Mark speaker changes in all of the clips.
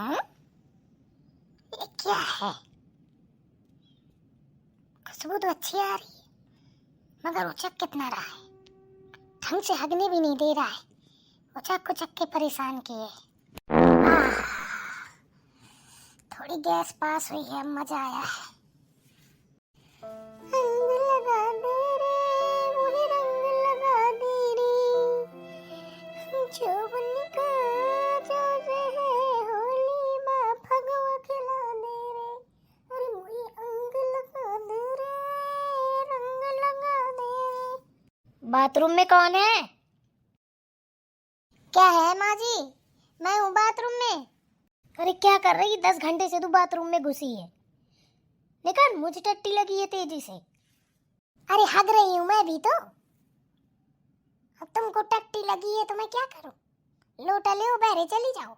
Speaker 1: ये क्या है? खुशबू तो अच्छी आ रही है, मगर उचक कितना रहा है, ढंग से हगने भी नहीं दे रहा है। उचक उचक के परेशान किए। थोड़ी गैस पास हुई है, मजा आया है। रंग लगा दे रे, वही रंग लगा दे रे, जौवन का जोश है होली में भगवा खिला दे रे। अरे वही रंग लगा दे रे, रंग लगा दे रे। बाथरूम में कौन है? क्या है माँ जी? मैं हूँ बाथरूम में। अरे क्या कर रही? 10 घंटे से तू बाथरूम में घुसी है। निकल, मुझे टट्टी लगी है तेजी से। अरे हग रही हूँ मैं भी तो। अब तुमको टट्टी लगी है तो मैं क्या करूँ? लोटा ले बहरे चली जाओ।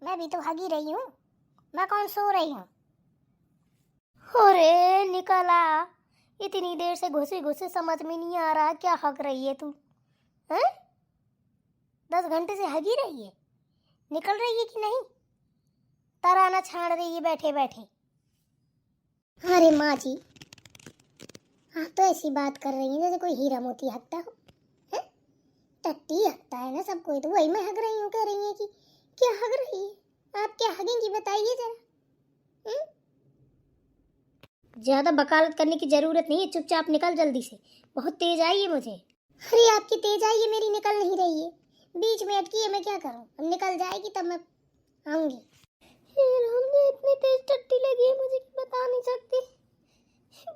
Speaker 1: मैं भी तो हगी रही हूँ, मैं कौन सो रही हूँ? अरे निकला, इतनी देर से घुसे घुसे समझ में नहीं आ रहा क्या हग रही है तू? हैं? 10 घंटे से हगी रही है, निकल रही है कि नहीं? तराना छाड़ रही है बैठे बैठे। अरे माँ जी, आप तो ऐसी बात कर रही हैं जैसे कोई हीरा मोती हकता हो। हैं? टट्टी हकता है ना सब कोई, तो वही मैं हग रही हूँ। कह रही है कि क्या हग रही है? आप क्या हगेंगी बताइए जरा। ज्यादा वकालत करने की जरूरत नहीं है, चुपचाप निकल जल्दी से। बहुत तेज आई है मुझे। अरे आपकी तेज आई है, मेरी निकल नहीं रही है, बीच में अटकी है। मैं क्या करूँ? अब निकल जाएगी तब मैं आऊंगी। मुझे इतनी तेज टट्टी लगी है, मुझे बता नहीं सकती।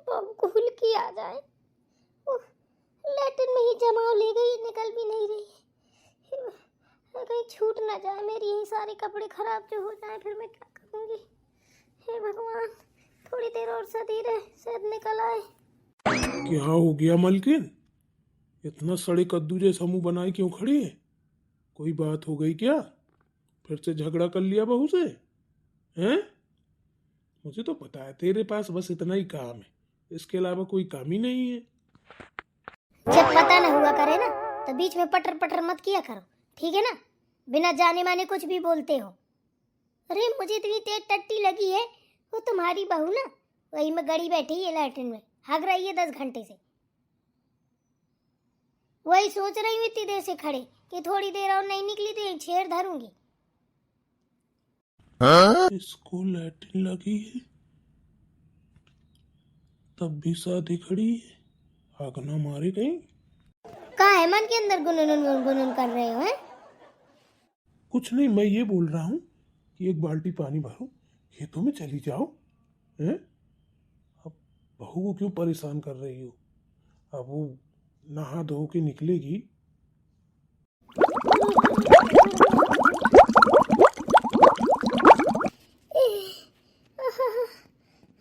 Speaker 1: भूल की आ जाए। लैट्रिन में ही जमाव ले गई, निकल भी नहीं रही। कहीं छूट ना जाए मेरी, यही सारे कपड़े खराब जो हो जाए, फिर मैं क्या करूंगी? हे भगवान, थोड़ी देर और सदी रहे, शायद निकल आए।
Speaker 2: क्या हो गया मलकिन? इतना सड़े कद्दू जैसा मुंह बनाए क्यों खड़ी है? कोई बात हो गई क्या? फिर से झगड़ा कर लिया बहू से? हैं? मुझे तो पता है तेरे पास बस इतना ही काम है, इसके अलावा कोई काम ही नहीं है।
Speaker 1: जब पता न हुआ करे ना, तो बीच में पटर पटर मत किया करो, ठीक है ना? बिना जाने माने कुछ भी बोलते हो। अरे मुझे इतनी तेज टट्टी लगी है, वो तुम्हारी बहू ना वही में गड़ी बैठी है लैट्रिन में, हग रही है 10 घंटे से। वही सोच रही हूँ इतनी देर से खड़े कि थोड़ी देर और नहीं निकली तो एक छेड़ धरूंगी।
Speaker 2: इसको लैट्रिन लगी है तब भी शादी खड़ी है, आग ना मारे कहीं।
Speaker 1: कहा है मन के अंदर गुनगुन गुनगुन कर रहे हो? हैं?
Speaker 2: कुछ नहीं, मैं ये बोल रहा हूँ कि एक बाल्टी पानी भरो, खेतों में चली जाओ। हैं? अब बहू को क्यों परेशान कर रही हो? अब वो नहा धो के निकलेगी।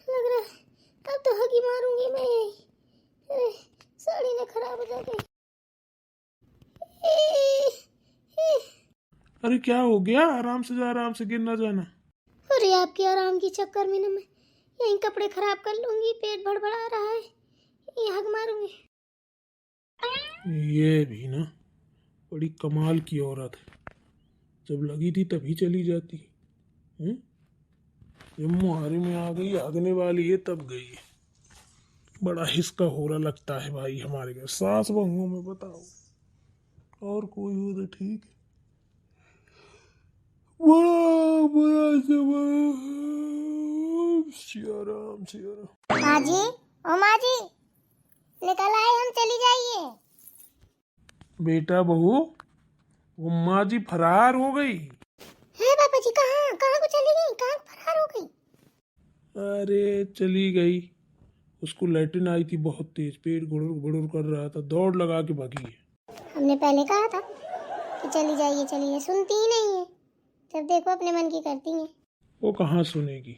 Speaker 1: लग रहा है अब तो हगी मारूंगी मैं। अरे साड़ी ना खराब हो जाए।
Speaker 2: अरे क्या हो गया? आराम से जा, आराम से, गिर ना जाना।
Speaker 1: अरे आपके आराम के चक्कर में ना मैं यहीं कपड़े खराब कर लूंगी, पेट भड़बड़ा रहा है, यहीं हग मारूंगी।
Speaker 2: ये भी ना बड़ी कमाल की औरत है, जब लगी थी तभी चली जाती। हैं? जब मुहारे में आ गई, आगने वाली है तब गई है। बड़ा हिसका हो रहा लगता है भाई हमारे घर सास बहुओं में, बताओ। और कोई हो तो ठीक है, बड़ा बड़ा सियाराम सियाराम।
Speaker 1: माँ जी, ओ माँ जी, निकल आए हम, चली जाइए।
Speaker 2: बेटा बहू, वो माँ जी फरार हो गई।
Speaker 1: है पापा जी? कहाँ कहाँ को चली गई? कहाँ फरार हो गई?
Speaker 2: अरे चली गई, उसको लैट्रिन आई थी बहुत तेज, पेट गुड़ुर गुड़ुर कर रहा था, दौड़ लगा के भागी है।
Speaker 1: हमने पहले कहा था कि चली जाइए चलिए, सुनती ही नहीं है, जब देखो अपने मन की करती हैं।
Speaker 2: वो कहाँ सुनेगी,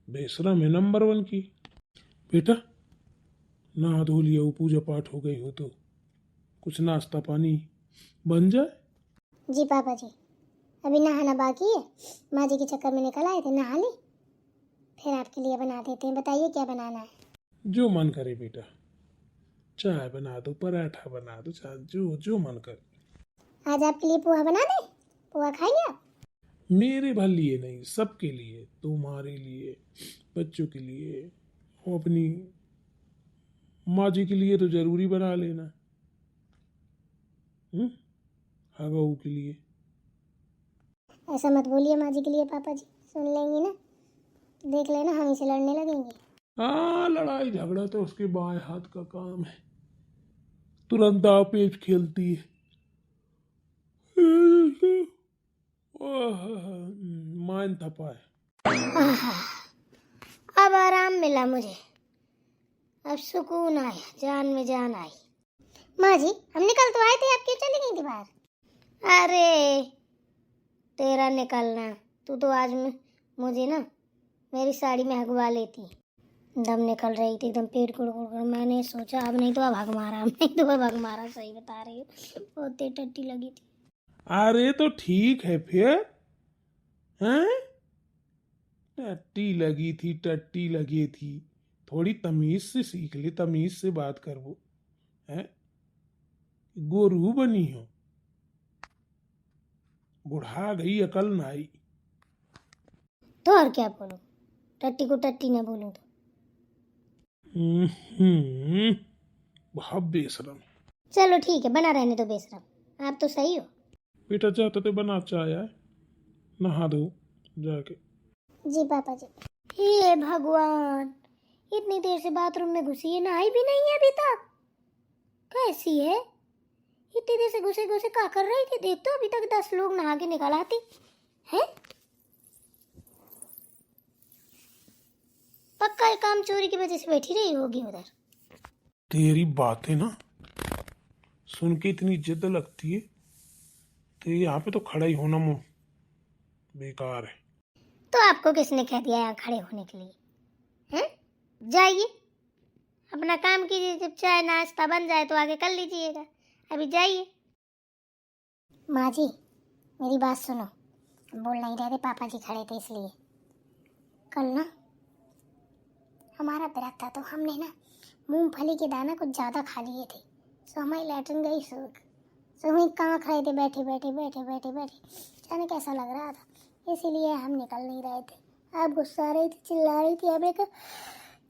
Speaker 2: बेशरम है नंबर 1 की। बेटा नहा धो लिया हो, पूजा पाठ हो गई हो तो कुछ नाश्ता पानी बन जाए।
Speaker 1: जी पापा जी, अभी नहाना बाकी है, माँ जी के चक्कर में निकल आए थे, नहा ली, फिर आपके लिए बना देते हैं। बताइए क्या बनाना है?
Speaker 2: जो मन करे बेटा, चाय बना दो, पराठा बना दो, चाय जो जो मन करे।
Speaker 1: आज आपके लिए पोहा बना दें? पोहा खाएंगे आप?
Speaker 2: मेरे भल लिए नहीं, सबके लिए, तुम्हारे लिए, बच्चों के लिए, और अपनी माँ जी के लिए तो जरूरी बना लेना। हाँ बहू के लिए।
Speaker 1: ऐसा मत बोलिए माँ जी के लिए, पापा जी सुन लेंगी ना, देख लेना हम इसे लड़ने लगेंगे।
Speaker 2: हाँ, लड़ाई झगड़ा तो उसके बाएं हाथ का काम है, तुरंत दाव पेच खेलती है। मान थपा है।
Speaker 1: आहा, अब आराम मिला मुझे, अब सुकून आया, जान में जान आई। माँ जी हम निकल तो आए थे, आप क्यों चली गई थी बाहर? अरे तेरा निकलना, तू तो आज मुझे ना मेरी साड़ी में हगवा लेती। दम निकल रही थी एकदम, पेट गुड़, मैंने सोचा अब नहीं तो अब हग मारा, नहीं तो अब हग मारा, सही बता रही हूँ, बहुत तेज टट्टी लगी थी।
Speaker 2: अरे तो ठीक है फिर, हैं? टट्टी लगी थी, टट्टी लगी थी, थोड़ी तमीज से सीख ले, तमीज से बात कर वो, हैं? गोरू बनी हो, बुढ़ा गई अकल ना आई।
Speaker 1: तो और क्या बोलूं, टट्टी को टट्टी ना बोलूं तो?
Speaker 2: बहुत बेशरम।
Speaker 1: चलो ठीक है, बना रहने दो बेशरम, आप तो सही हो।
Speaker 2: बेटा चाहते तो बना चाया है, नहा दो जाके।
Speaker 1: जी पापा जी। हे भगवान, इतनी देर से बाथरूम में घुसी है, नहाई भी नहीं है अभी तक, कैसी है? इतनी देर से घुसे घुसे क्या कर रही थी? देख तो अभी तक 10 लोग नहा के निकल आती है। पक्का ये काम चोरी की वजह से बैठी रही होगी उधर।
Speaker 2: तेरी बातें ना सुन के इतनी जिद लगती है, तो यहाँ पे तो खड़ा ही होना मुँह बेकार है।
Speaker 1: तो आपको किसने कह दिया यहाँ खड़े होने के लिए? हैं? जाइए अपना काम कीजिए, जब चाय नाश्ता बन जाए तो आगे कर लीजिएगा, अभी जाइए। माँ जी मेरी बात सुनो, बोल नहीं रहे थे, पापा जी खड़े थे इसलिए। कल ना हमारा व्रत था, तो हमने ना मूंगफली के दाना कुछ ज़्यादा खा लिए थे, सो हमारी लैट्रिन गई सूख, सो वहीं कहाँ खड़े थे, बैठे बैठे बैठे बैठे बैठे जाने कैसा लग रहा था, इसीलिए हम निकल नहीं रहे थे। आप गुस्सा रही थी, चिल्ला रही थी, हमने कहा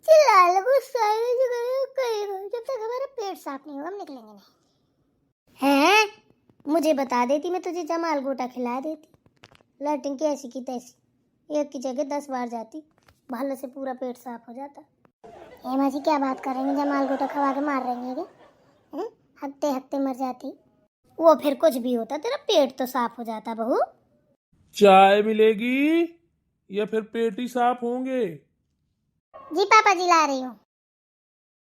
Speaker 1: चिल्ला लो, गुस्सा जब तक हमारा पेट साफ नहीं होगा हम निकलेंगे नहीं। हैं? मुझे बता देती, मैं तुझे जमाल गोटा खिला देती, लैट्रिन की ऐसी की तैसी, एक की जगह 10 बार जाती, भालो से पूरा पेट साफ हो जाता। ये माँ जी क्या बात कर रही हैं, जमाल गोटा खवा के मार रही है क्या? हकते हकते मर जाती, वो फिर कुछ भी होता, तेरा पेट तो साफ हो जाता बहू।
Speaker 2: चाय मिलेगी या फिर पेट ही साफ होंगे?
Speaker 1: जी पापा जी ला रही हूँ।